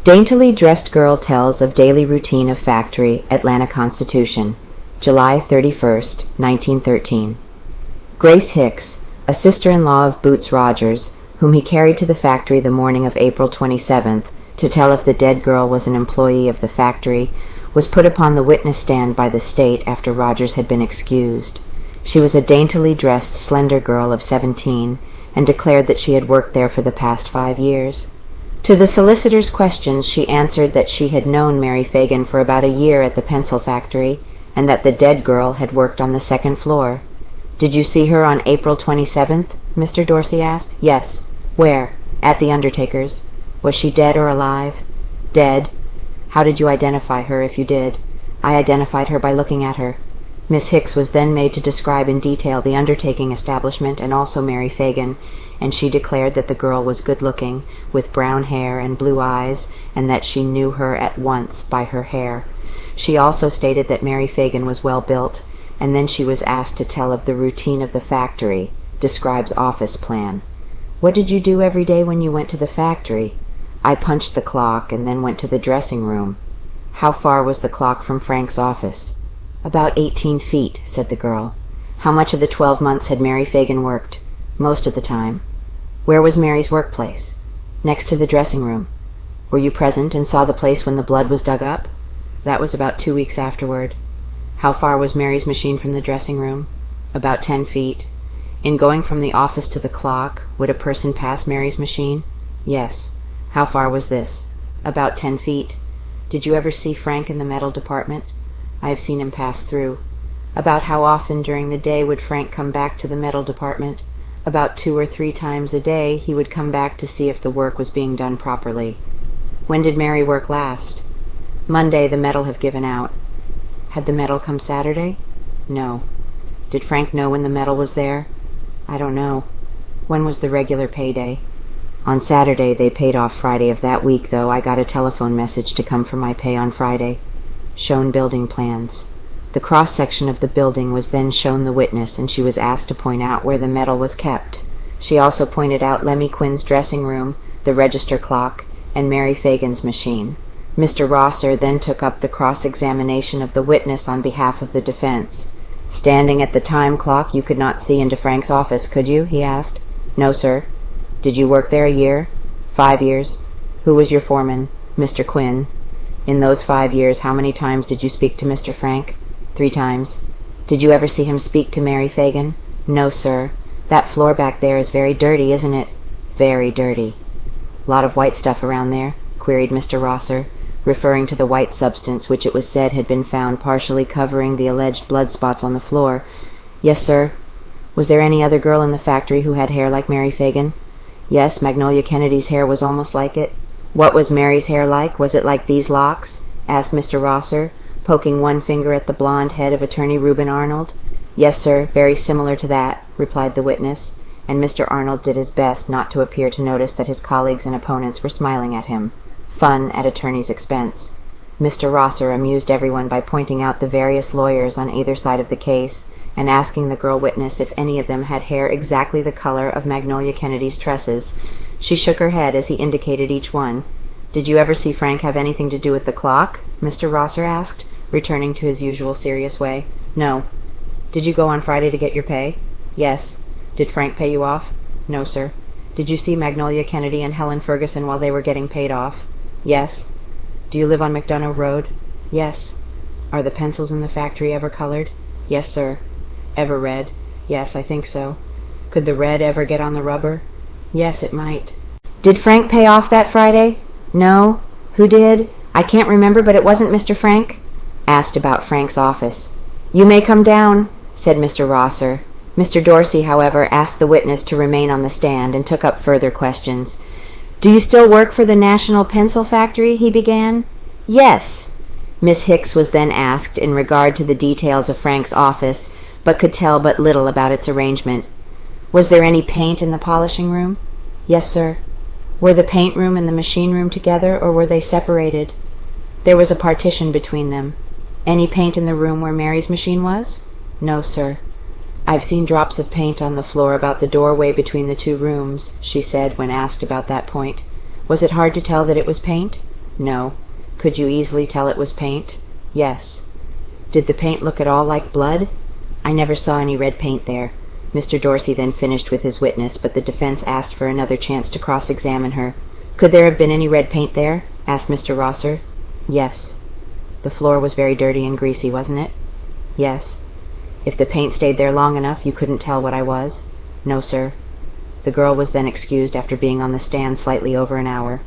Daintily dressed girl tells of daily routine of factory, Atlanta Constitution, July 31st, 1913. Grace Hicks, a sister-in-law of Boots Rogers, whom he carried to the factory the morning of April 27th to tell if the dead girl was an employee of the factory, was put upon the witness stand by the state after Rogers had been excused. She was a daintily dressed, slender girl of 17, and declared that she had worked there for the past 5 years. To the solicitor's questions, she answered that she had known Mary Phagan for about a year at the pencil factory, and that the dead girl had worked on the second floor. "Did you see her on April 27th?" Mr. Dorsey asked. "Yes." "Where?" "At the undertaker's." "Was she dead or alive?" "Dead." "How did you identify her, if you did?" "I identified her by looking at her." Miss Hicks was then made to describe in detail the undertaking establishment and also Mary Phagan, and she declared that the girl was good-looking, with brown hair and blue eyes, and that she knew her at once by her hair. She also stated that Mary Phagan was well-built, and then she was asked to tell of the routine of the factory, describes office plan. "What did you do every day when you went to the factory?" "I punched the clock and then went to the dressing room." "How far was the clock from Frank's office?" "About 18 feet, said the girl. "How much of the 12 months had Mary Phagan worked?" "Most of the time." "Where was Mary's workplace?" "Next to the dressing room." "Were you present and saw the place when the blood was dug up?" "That was about 2 weeks afterward." "How far was Mary's machine from the dressing room?" "About 10 feet. In going from the office to the clock, would a person pass Mary's machine?" "Yes." "How far was this?" "About 10 feet. Did you ever see Frank in the metal department?" "I have seen him pass through." "About how often during the day would Frank come back to the metal department?" "About 2 or 3 times a day he would come back to see if the work was being done properly." "When did Mary work last?" "Monday the metal have given out." "Had the metal come Saturday?" "No." "Did Frank know when the metal was there?" "I don't know." "When was the regular payday?" "On Saturday. They paid off Friday of that week, though. I got a telephone message to come for my pay on Friday." Shown building plans. The cross-section of the building was then shown the witness, and she was asked to point out where the metal was kept. She also pointed out Lemmy Quinn's dressing room, the register clock, and Mary Phagan's machine. Mr. Rosser then took up the cross-examination of the witness on behalf of the defense. "Standing at the time clock, you could not see into Frank's office, could you?" he asked. "No, sir." "Did you work there a year?" "5 years." "Who was your foreman?" "Mr. Quinn." "In those 5 years, how many times did you speak to Mr. Frank?" 3 times. "Did you ever see him speak to Mary Phagan?" "No, sir." "That floor back there is very dirty, isn't it?" "Very dirty." "Lot of white stuff around there?" queried Mr. Rosser, referring to the white substance which it was said had been found partially covering the alleged blood spots on the floor. "Yes, sir." "Was there any other girl in the factory who had hair like Mary Phagan?" "Yes, Magnolia Kennedy's hair was almost like it." "What was Mary's hair like? Was it like these locks?" asked Mr. Rosser, poking one finger at the blonde head of Attorney Reuben Arnold. "Yes, sir, very similar to that," replied the witness, and Mr. Arnold did his best not to appear to notice that his colleagues and opponents were smiling at him. Fun at attorney's expense. Mr. Rosser amused everyone by pointing out the various lawyers on either side of the case, and asking the girl witness if any of them had hair exactly the color of Magnolia Kennedy's tresses. She shook her head as he indicated each one. "Did you ever see Frank have anything to do with the clock?" Mr. Rosser asked, returning to his usual serious way. "No." "Did you go on Friday to get your pay?" "Yes." "Did Frank pay you off?" "No, sir." "Did you see Magnolia Kennedy and Helen Ferguson while they were getting paid off?" "Yes." "Do you live on McDonough Road?" "Yes." "Are the pencils in the factory ever colored?" "Yes, sir." "Ever red?" "Yes, I think so." "Could the red ever get on the rubber?" "Yes, it might." "Did Frank pay off that Friday?" "No." "Who did?" "I can't remember, but it wasn't Mr. Frank." Asked about Frank's office. "You may come down," said Mr. Rosser. Mr. Dorsey, however, asked the witness to remain on the stand and took up further questions. "Do you still work for the National Pencil Factory?" he began. "Yes." Miss Hicks was then asked in regard to the details of Frank's office, but could tell but little about its arrangement. "Was there any paint in the polishing room?" "Yes, sir." "Were the paint room and the machine room together, or were they separated?" "There was a partition between them." "Any paint in the room where Mary's machine was?" "No, sir." "I've seen drops of paint on the floor about the doorway between the 2 rooms," she said when asked about that point. "Was it hard to tell that it was paint?" No. Could you easily tell it was paint? Yes. Did the paint look at all like blood? I never saw any red paint there. Mr. Dorsey then finished with his witness, but the defense asked for another chance to cross-examine her. Could there have been any red paint there? Asked Mr. Rosser. Yes. The floor was very dirty and greasy, wasn't it? Yes. If the paint stayed there long enough, you couldn't tell what I was? No, sir. The girl was then excused after being on the stand slightly over an hour.